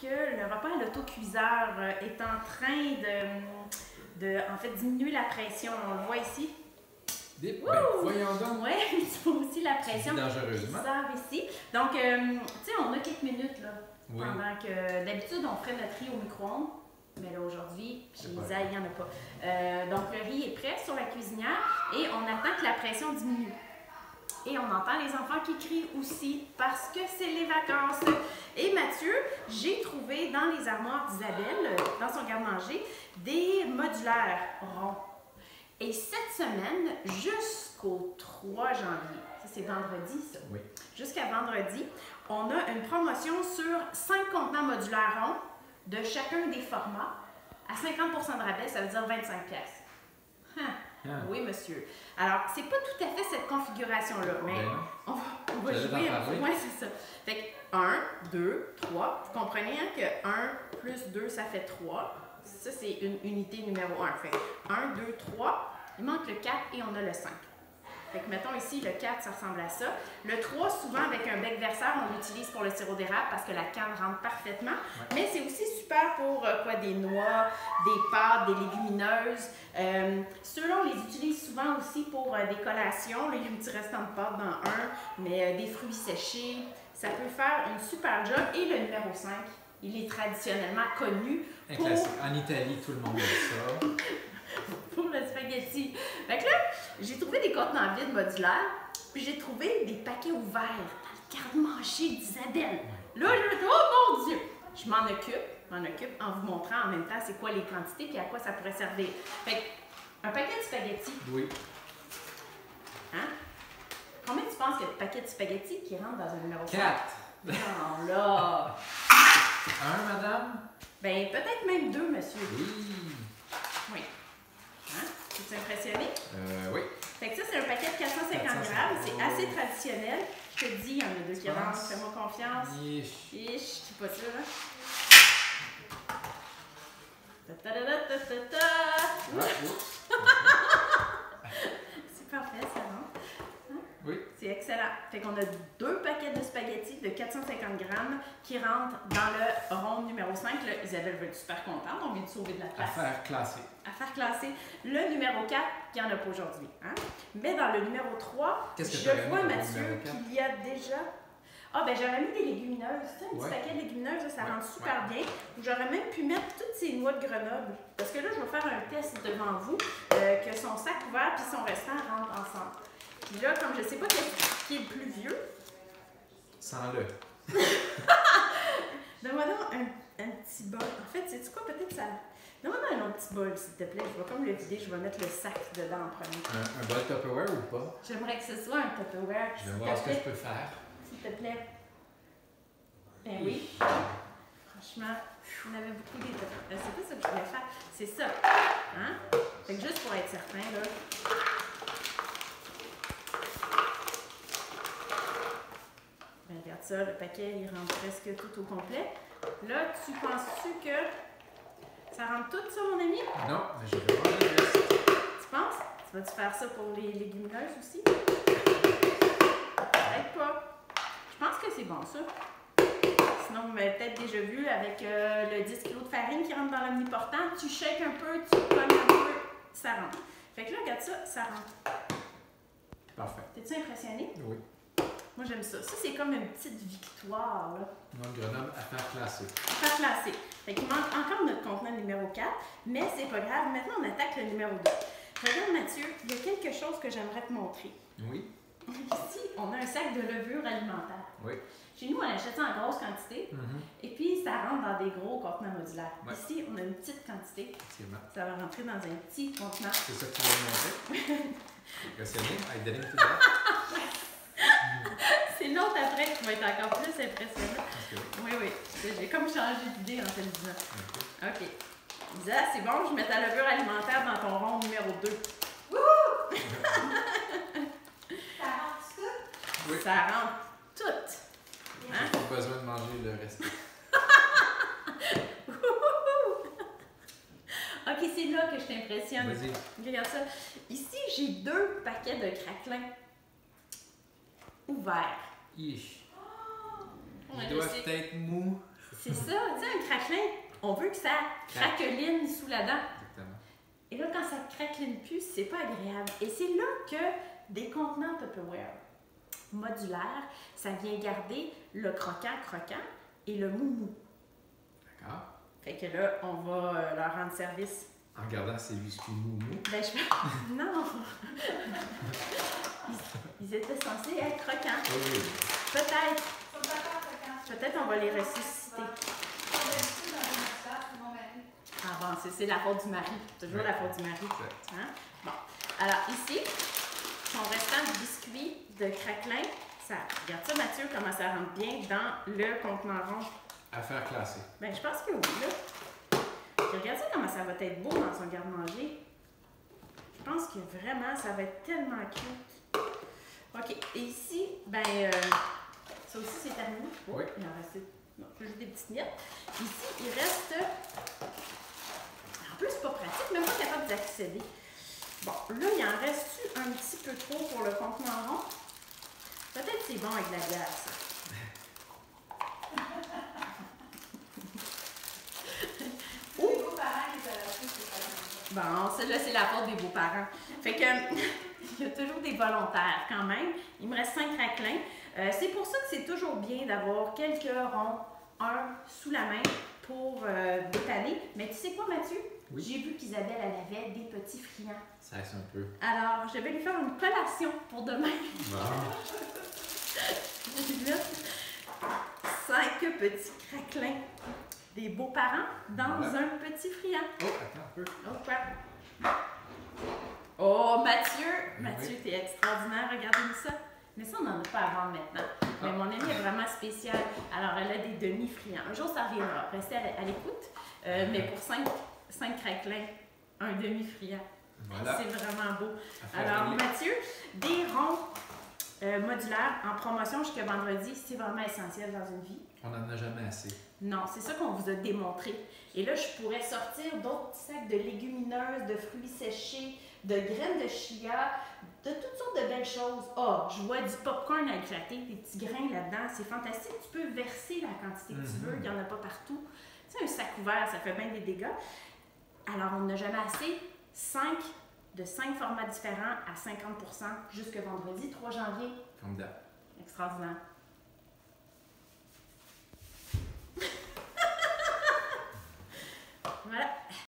que le repas à l'autocuiseur est en train en fait, diminuer la pression. On le voit ici. Ben, voyons donc. Oui, il faut aussi la pression. Dangereusement. Ici. Donc, tu sais, on a quelques minutes là. Oui. Pendant que d'habitude, on ferait notre riz au micro-ondes. Mais là, aujourd'hui, chez Isa, il n'y en a pas. Donc, le riz est prêt sur la cuisinière et on attend que la pression diminue. Et on entend les enfants qui crient aussi parce que c'est les vacances. Et Mathieu, j'ai trouvé dans les armoires d'Isabelle, dans son garde-manger, des modulaires ronds. Et cette semaine, jusqu'au 3 janvier, ça c'est vendredi ça, oui. Jusqu'à vendredi, on a une promotion sur 5 contenants modulaires ronds de chacun des formats à 50% de rabais, ça veut dire 25$. Oui, monsieur. Alors, c'est pas tout à fait cette configuration-là, mais on va jouer un peu. Oui, c'est ça. Fait que 1, 2, 3. Vous comprenez hein, que 1 plus 2, ça fait 3. Ça, c'est une unité numéro 1. Fait 1, 2, 3. Il manque le 4 et on a le 5. Fait que mettons ici, le 4, ça ressemble à ça. Le 3, souvent avec un bec verseur, on l'utilise pour le sirop d'érable parce que la canne rentre parfaitement. Ouais. Mais c'est aussi super pour des noix, des pâtes, des légumineuses. Ceux-là, on les utilise souvent aussi pour des collations. Là, il y a un petit restant de pâte dans un, mais des fruits séchés. Ça peut faire une super job. Et le numéro 5, il est traditionnellement connu pour... En Italie, tout le monde aime ça. Pour le spaghetti. Fait que là, j'ai trouvé des contenants vides modulaires, puis j'ai trouvé des paquets ouverts dans le garde-manger d'Isabelle. Là, je me dis, oh mon Dieu! Je m'en occupe en vous montrant en même temps c'est quoi les quantités et à quoi ça pourrait servir. Fait que, un paquet de spaghetti. Oui. Hein? Combien tu penses qu'il y a de paquets de spaghetti qui rentrent dans un numéro 4? 4. Non, là! 1, madame? Ben, peut-être même 2, monsieur. Oui. Oui. Hein? Es-tu impressionné? Oui. Fait que ça, c'est un paquet de 450 grammes. C'est assez traditionnel. Je te dis, il y en a 2 qui rentrent. Fais-moi confiance. Je suis pas sûre. Hein? C'est parfait, ça rentre. Hein? Oui. C'est excellent. Fait qu'on a 2 paquets de spaghettis de 450 grammes qui rentrent dans le rond numéro 5. Là, Isabelle va être super contente. On vient de sauver de la place. Affaire classée. Affaire classée. Le numéro 4, il n'y en a pas aujourd'hui. Hein? Mais dans le numéro 3, je vois, Mathieu, qu'il y a déjà... Ah, ben j'aurais mis des légumineuses. Tu sais, un petit paquet de légumineuses, ça rentre super bien. J'aurais même pu mettre toutes ces noix de Grenoble. Parce que là, je vais faire un test devant vous, que son sac ouvert et son restant rentrent ensemble. Puis là, comme je ne sais pas qui est le plus vieux... Sens-le. Donne-moi donc un petit bol. En fait, sais-tu quoi? Peut-être ça... Donne-moi donc un autre petit bol, s'il te plaît. Je vais comme le vider. Je vais mettre le sac dedans en premier. Un bol Tupperware ou pas? J'aimerais que ce soit un Tupperware. Je vais voir ce que je peux faire. S'il te plaît. Ben oui. Franchement, on avait beaucoup des Tupperware. C'est pas ça que je voulais faire. C'est ça. Hein? Fait que juste pour être certain, là... Ben, regarde ça, le paquet, il rentre presque tout au complet. Là, tu penses-tu que ça rentre tout, ça, mon ami? Non, mais je vais voir le reste. Tu penses? Tu vas-tu faire ça pour les légumineuses aussi? Peut-être pas. Je pense que c'est bon, ça. Sinon, vous m'avez peut-être déjà vu avec le 10 kg de farine qui rentre dans l'omniportant. Tu shakes un peu, tu cognes un peu, ça rentre. Fait que là, regarde ça, ça rentre. Parfait. T'es-tu impressionné? Oui. Moi, j'aime ça. Ça, c'est comme une petite victoire, là. Noix de Grenoble, affaire classée. Affaire classée. Fait qu'il manque encore notre contenant numéro 4, mais c'est pas grave. Maintenant, on attaque le numéro 2. Regarde, Mathieu, il y a quelque chose que j'aimerais te montrer. Oui. Ici, on a un sac de levure alimentaire. Oui. Chez nous, on achète ça en grosse quantité. Et puis, ça rentre dans des gros contenants modulaires. Ouais. Ici, on a une petite quantité. Ça va rentrer dans un petit contenant. C'est ça que tu vas me montrer? Impressionné? I didn't do that. C'est l'autre après qui va être encore plus impressionnant. Oui, oui. J'ai comme changé d'idée en te le disant. OK. Isa, c'est bon, je mets ta levure alimentaire dans ton rond numéro 2. Wouhou! Ça rentre tout? Oui. Ça rentre tout. Hein? Pas besoin de manger le reste. OK, c'est là que je t'impressionne. Vas-y. Regarde ça. Ici, j'ai 2 paquets de craquelins ouverts. Ich. Ouais, Ils doivent être mous. C'est ça, tu sais, un craquelin, on veut que ça craqueline sous la dent. Exactement. Et là, quand ça craqueline plus, c'est pas agréable. Et c'est là que des contenants Tupperware modulaires, ça vient garder le croquant et le mou. D'accord. Fait que là, on va leur rendre service. En regardant ces biscuits mou. Ben, je non! Ils étaient censés être croquants. Oui. Peut-être. Peut-être on va les ressusciter. Ah bon, c'est la faute du mari. Toujours la faute du mari. Hein? Bon. Alors ici, son restant de biscuits de craquelin, ça, regarde ça Mathieu, comment ça rentre bien dans le contenant rond. Affaire classée. Ben je pense que oui, là. Regarde ça comment ça va être beau dans son garde-manger. Je pense que vraiment, ça va être tellement cute. OK. Et ici, ben, ça aussi, c'est terminé. Oh, oui. Il en reste. Non, juste des petites miettes. Ici, il reste. En plus, c'est pas pratique, même pas capable d'accéder. Bon, là, il en reste un petit peu trop pour le contenant rond. Peut-être c'est bon avec la glace. Bon, celle-là, c'est la faute des beaux-parents. Fait que, il y a toujours des volontaires quand même. Il me reste 5 craquelins. C'est pour ça que c'est toujours bien d'avoir quelques ronds, un sous la main pour détaler. Mais tu sais quoi, Mathieu? Oui. J'ai vu qu'Isabelle, elle avait des petits friands. Ça reste un peu. Alors, je vais lui faire une collation pour demain. Bon. J'ai mis 5 petits craquelins des beaux-parents dans un petit friand. Oh, attends un peu. Oh, quoi? Oh, Mathieu! Mathieu, t'es extraordinaire, regardez-moi ça. Mais ça, on n'en a pas à vendre maintenant. Mais mon amie est vraiment spéciale. Alors, elle a des demi-friands. Un jour, ça reviendra. Restez à l'écoute. Mais pour 5 craquelins, un demi-friand. Voilà. C'est vraiment beau. Alors, Mathieu, des ronds modulaires en promotion jusqu'à vendredi, c'est vraiment essentiel dans une vie. On n'en a jamais assez. Non, c'est ça qu'on vous a démontré. Et là, je pourrais sortir d'autres sacs de légumineuses, de fruits séchés, de graines de chia, de toutes sortes de belles choses. Oh, je vois du popcorn à éclater, des petits grains là-dedans. C'est fantastique. Tu peux verser la quantité que tu veux. Il n'y en a pas partout. Tu sais, un sac ouvert, ça fait bien des dégâts. Alors, on n'a jamais assez. 5 formats différents à 50% jusqu'à vendredi 3 janvier. Formidable. Extraordinaire. Voilà.